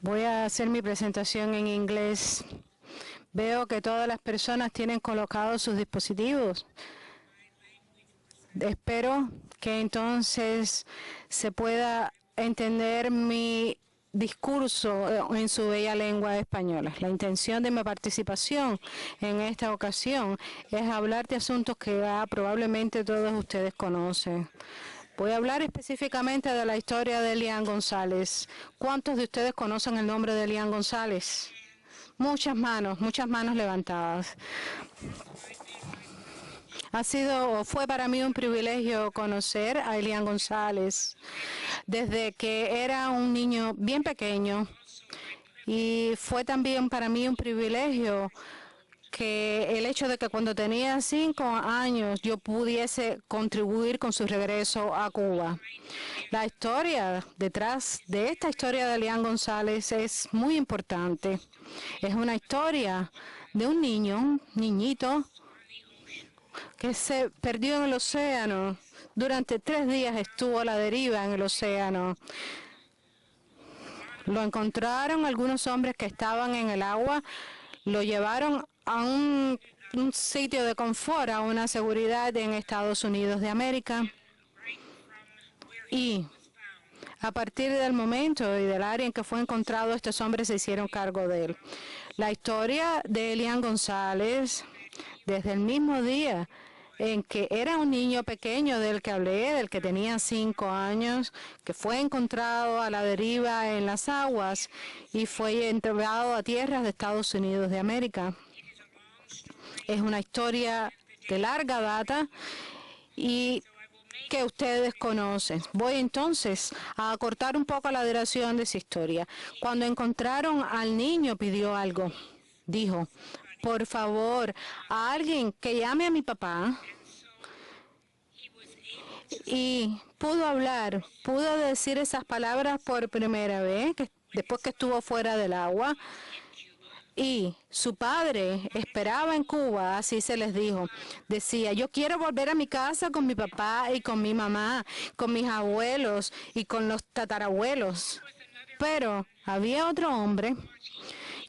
Voy a hacer mi presentación en inglés. Veo que todas las personas tienen colocados sus dispositivos. Espero que entonces se pueda entender mi discurso en su bella lengua española. La intención de mi participación en esta ocasión es hablar de asuntos que probablemente todos ustedes conocen. Voy a hablar específicamente de la historia de Elian González. ¿Cuántos de ustedes conocen el nombre de Elian González? Muchas manos levantadas. Fue para mí un privilegio conocer a Elian González desde que era un niño bien pequeño, y fue también para mí un privilegio que el hecho de que cuando tenía 5 años yo pudiese contribuir con su regreso a Cuba. La historia detrás de esta historia de Elian González es muy importante. Es una historia de un niñito, que se perdió en el océano. Durante 3 días estuvo a la deriva en el océano. Lo encontraron algunos hombres que estaban en el agua, lo llevaron a un sitio de confort, a una seguridad en Estados Unidos de América. Y a partir del momento y del área en que fue encontrado, estos hombres se hicieron cargo de él. La historia de Elian González, desde el mismo día en que era un niño pequeño del que hablé, del que tenía 5 años, que fue encontrado a la deriva en las aguas y fue entregado a tierras de Estados Unidos de América. Es una historia de larga data y que ustedes conocen. Voy entonces a acortar un poco la duración de esa historia. Cuando encontraron al niño, pidió algo. Dijo: por favor, a alguien que llame a mi papá. Y pudo hablar, pudo decir esas palabras por primera vez, después que estuvo fuera del agua. Y su padre esperaba en Cuba, así se les dijo. Decía: yo quiero volver a mi casa con mi papá y con mi mamá, con mis abuelos y con los tatarabuelos. Pero había otro hombre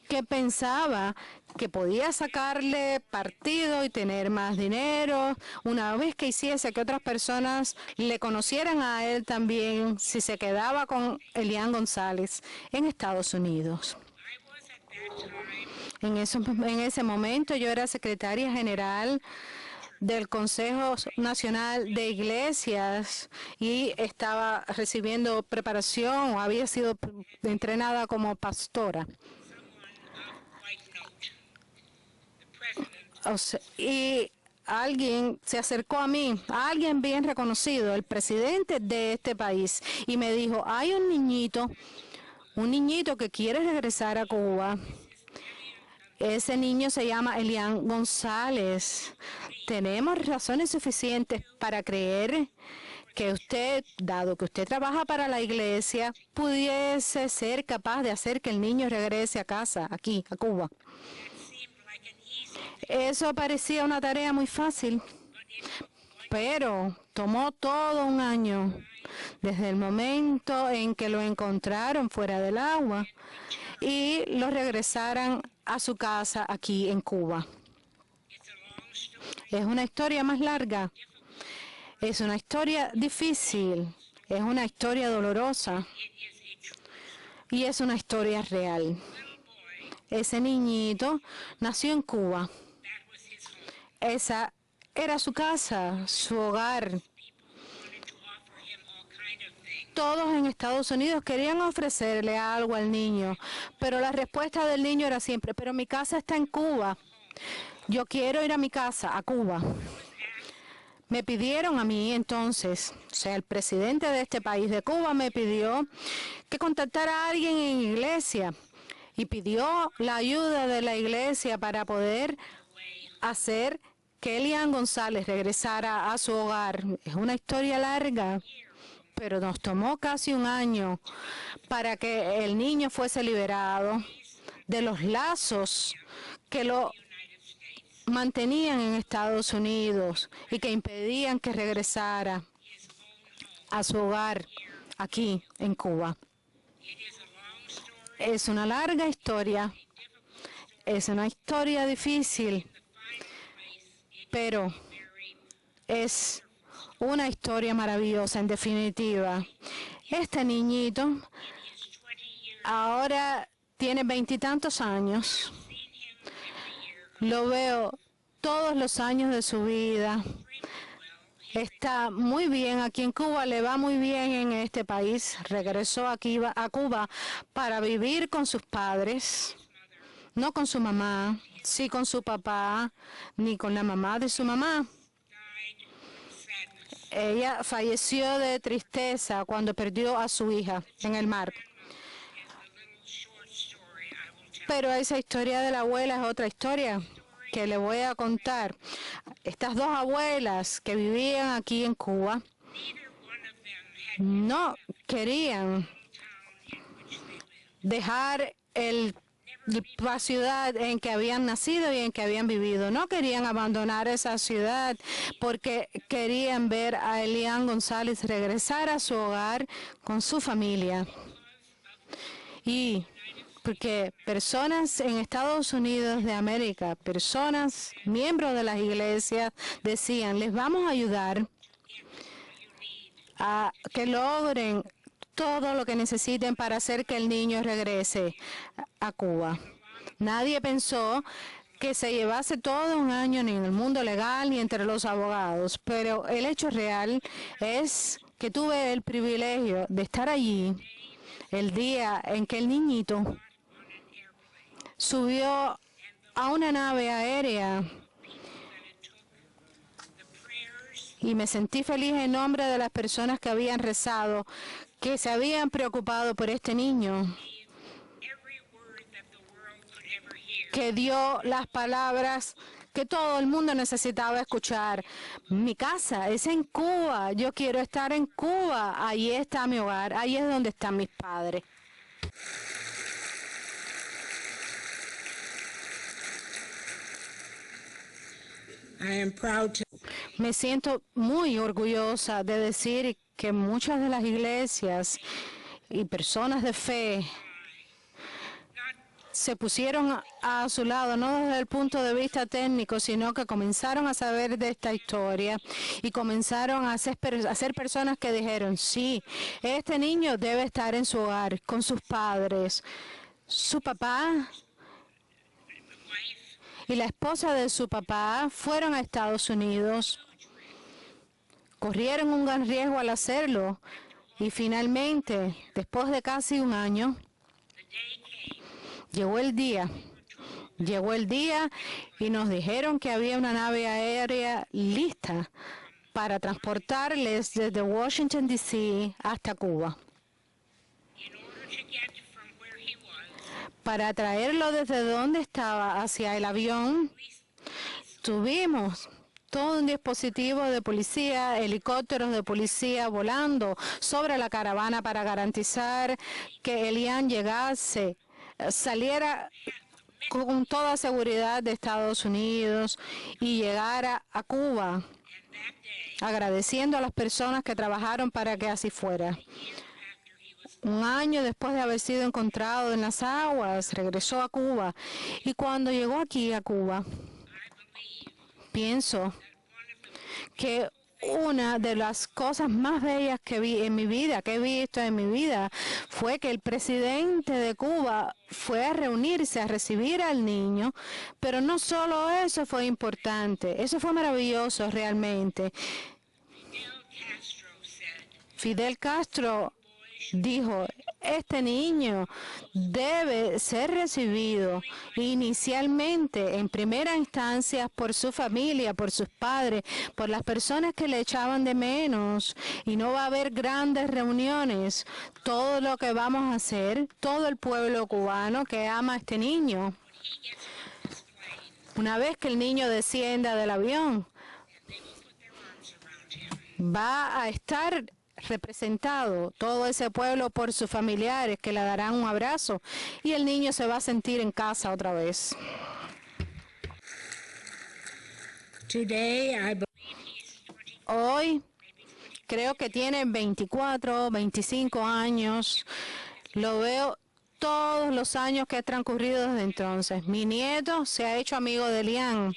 que pensaba que podía sacarle partido y tener más dinero una vez que hiciese que otras personas le conocieran a él también si se quedaba con Elian González en Estados Unidos. En ese momento yo era secretaria general del Consejo Nacional de Iglesias y estaba recibiendo preparación, o había sido entrenada como pastora. Y alguien se acercó a mí, alguien bien reconocido, el presidente de este país, y me dijo: hay un niñito que quiere regresar a Cuba. Ese niño se llama Elian González. Tenemos razones suficientes para creer que usted, dado que usted trabaja para la iglesia, pudiese ser capaz de hacer que el niño regrese a casa, aquí, a Cuba. Eso parecía una tarea muy fácil, pero tomó todo un año, desde el momento en que lo encontraron fuera del agua y lo regresaran a su casa aquí en Cuba. Es una historia más larga, es una historia difícil, es una historia dolorosa y es una historia real. Ese niñito nació en Cuba. Esa era su casa, su hogar. Todos en Estados Unidos querían ofrecerle algo al niño, pero la respuesta del niño era siempre: pero mi casa está en Cuba. Yo quiero ir a mi casa, a Cuba. Me pidieron a mí entonces, o sea, el presidente de este país, de Cuba, me pidió que contactara a alguien en iglesia y pidió la ayuda de la iglesia para poder hacer que Elian González regresara a su hogar. Es una historia larga, pero nos tomó casi un año para que el niño fuese liberado de los lazos que lo mantenían en Estados Unidos y que impedían que regresara a su hogar aquí en Cuba. Es una larga historia, es una historia difícil, pero es una historia maravillosa en definitiva. Este niñito ahora tiene 20 y tantos años. Lo veo todos los años de su vida. Está muy bien aquí en Cuba, le va muy bien en este país. Regresó aquí a Cuba para vivir con sus padres, no con su mamá, sí con su papá, ni con la mamá de su mamá. Ella falleció de tristeza cuando perdió a su hija en el mar. Pero esa historia de la abuela es otra historia que le voy a contar. Estas dos abuelas que vivían aquí en Cuba no querían dejar la ciudad en que habían nacido y en que habían vivido. No querían abandonar esa ciudad porque querían ver a Elian González regresar a su hogar con su familia. Y porque personas en Estados Unidos de América, personas, miembros de las iglesias, decían, les vamos a ayudar a que logren todo lo que necesiten para hacer que el niño regrese a Cuba. Nadie pensó que se llevase todo un año ni en el mundo legal ni entre los abogados, pero el hecho real es que tuve el privilegio de estar allí el día en que el niñito subió a una nave aérea y me sentí feliz en nombre de las personas que habían rezado, que se habían preocupado por este niño, que dio las palabras que todo el mundo necesitaba escuchar. Mi casa es en Cuba, yo quiero estar en Cuba, ahí está mi hogar, ahí es donde están mis padres. Me siento muy orgullosa de decir que muchas de las iglesias y personas de fe se pusieron a su lado, no desde el punto de vista técnico, sino que comenzaron a saber de esta historia y comenzaron a ser personas que dijeron, sí, este niño debe estar en su hogar, con sus padres. Su papá y la esposa de su papá fueron a Estados Unidos, corrieron un gran riesgo al hacerlo y finalmente, después de casi un año, llegó el día y nos dijeron que había una nave aérea lista para transportarles desde Washington, D.C. hasta Cuba. Para traerlo desde donde estaba hacia el avión, tuvimos todo un dispositivo de policía, helicópteros de policía volando sobre la caravana para garantizar que Elian saliera con toda seguridad de Estados Unidos y llegara a Cuba, agradeciendo a las personas que trabajaron para que así fuera. Un año después de haber sido encontrado en las aguas, regresó a Cuba. Y cuando llegó aquí a Cuba, pienso que una de las cosas más bellas que vi en mi vida, que he visto en mi vida, fue que el presidente de Cuba fue a reunirse, a recibir al niño, pero no solo eso fue importante, eso fue maravilloso realmente. Fidel Castro dijo, este niño debe ser recibido inicialmente, en primera instancia, por su familia, por sus padres, por las personas que le echaban de menos. Y no va a haber grandes reuniones. Todo lo que vamos a hacer, todo el pueblo cubano que ama a este niño. Una vez que el niño descienda del avión, va a estar representado todo ese pueblo por sus familiares que le darán un abrazo y el niño se va a sentir en casa otra vez. Hoy creo que tiene 24, 25 años. Lo veo todos los años que han transcurrido desde entonces. Mi nieto se ha hecho amigo de Elian.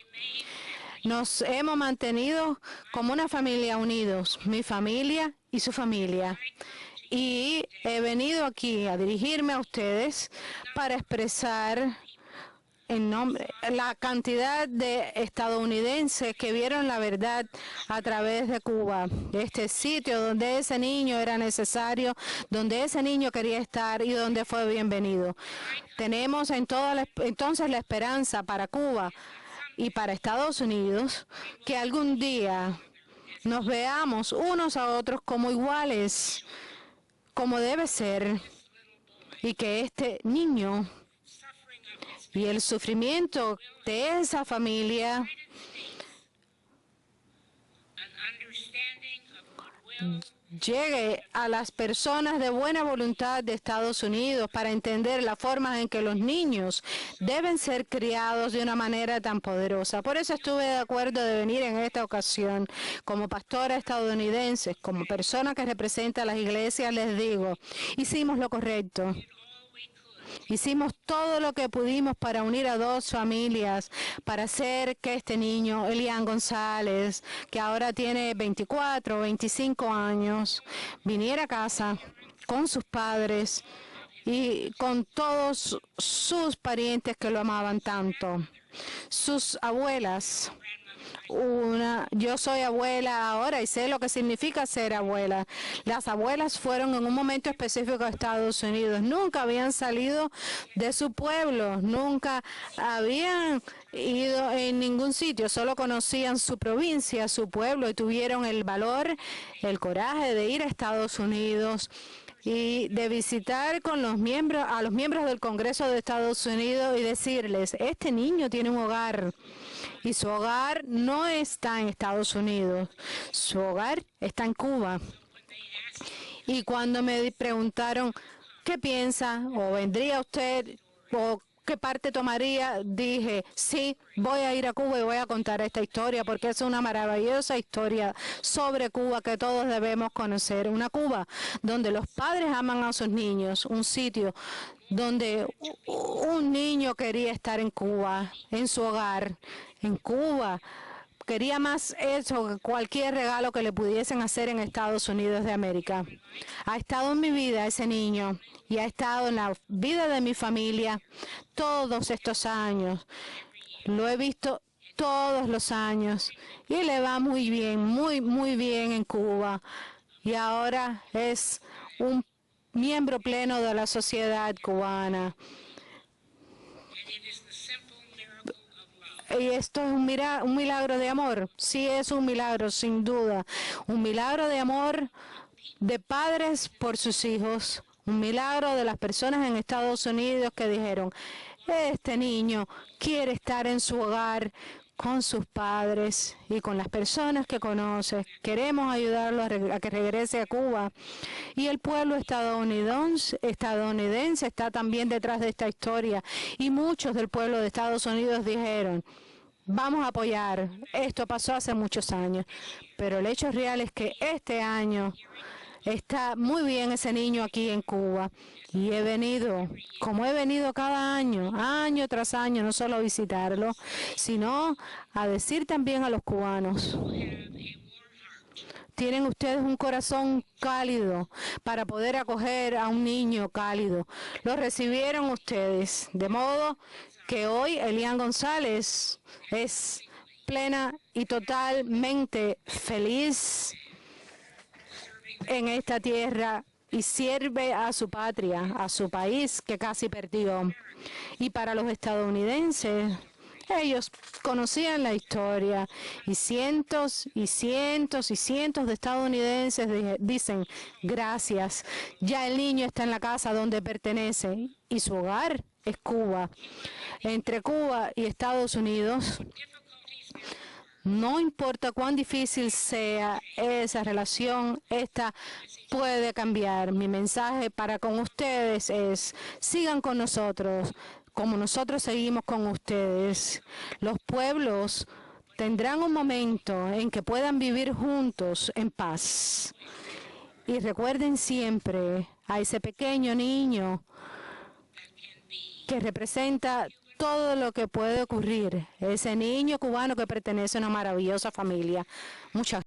Nos hemos mantenido como una familia unidos, mi familia y su familia. Y he venido aquí a dirigirme a ustedes para expresar en nombre la cantidad de estadounidenses que vieron la verdad a través de Cuba, este sitio donde ese niño era necesario, donde ese niño quería estar y donde fue bienvenido. Tenemos entonces la esperanza para Cuba y para Estados Unidos que algún día nos veamos unos a otros como iguales, como debe ser, y que este niño y el sufrimiento de esa familia llegue a las personas de buena voluntad de Estados Unidos para entender la forma en que los niños deben ser criados de una manera tan poderosa. Por eso estuve de acuerdo de venir en esta ocasión. Como pastora estadounidense, como persona que representa a las iglesias, les digo, hicimos lo correcto. Hicimos todo lo que pudimos para unir a dos familias, para hacer que este niño, Elian González, que ahora tiene 24 o 25 años, viniera a casa con sus padres y con todos sus parientes que lo amaban tanto. Sus abuelas. Yo soy abuela ahora y sé lo que significa ser abuela. Las abuelas fueron en un momento específico a Estados Unidos. Nunca habían salido de su pueblo, nunca habían ido en ningún sitio, solo conocían su provincia, su pueblo y tuvieron el valor, el coraje de ir a Estados Unidos y de visitar con los miembros, a los miembros del Congreso de Estados Unidos y decirles, este niño tiene un hogar. Y su hogar no está en Estados Unidos, su hogar está en Cuba. Y cuando me preguntaron, ¿qué piensa? ¿O vendría usted? ¿O qué parte tomaría? Dije, sí, voy a ir a Cuba y voy a contar esta historia porque es una maravillosa historia sobre Cuba que todos debemos conocer. Una Cuba donde los padres aman a sus niños, un sitio donde un niño quería estar en Cuba, en su hogar, en Cuba. Quería más eso que cualquier regalo que le pudiesen hacer en Estados Unidos de América. Ha estado en mi vida ese niño y ha estado en la vida de mi familia todos estos años. Lo he visto todos los años y le va muy bien, muy bien en Cuba. Y ahora es un miembro pleno de la sociedad cubana. Y esto es un milagro de amor. Sí, es un milagro, sin duda. Un milagro de amor de padres por sus hijos. Un milagro de las personas en Estados Unidos que dijeron, este niño quiere estar en su hogar con sus padres y con las personas que conoce. Queremos ayudarlo a que regrese a Cuba. Y el pueblo estadounidense está también detrás de esta historia. Y muchos del pueblo de Estados Unidos dijeron, vamos a apoyar. Esto pasó hace muchos años. Pero el hecho real es que este año está muy bien ese niño aquí en Cuba. Y he venido, como he venido cada año, año tras año, no solo a visitarlo, sino a decir también a los cubanos, tienen ustedes un corazón cálido para poder acoger a un niño cálido. Lo recibieron ustedes, de modo que hoy Elian González es plena y totalmente feliz en esta tierra y sirve a su patria, a su país que casi perdió. Y para los estadounidenses, ellos conocían la historia y cientos y cientos y cientos de estadounidenses dicen gracias. Ya el niño está en la casa donde pertenece y su hogar es Cuba. Entre Cuba y Estados Unidos, no importa cuán difícil sea esa relación, esta puede cambiar. Mi mensaje para con ustedes es, sigan con nosotros, como nosotros seguimos con ustedes. Los pueblos tendrán un momento en que puedan vivir juntos en paz. Y recuerden siempre a ese pequeño niño que representa todo lo que puede ocurrir. Ese niño cubano que pertenece a una maravillosa familia. Muchas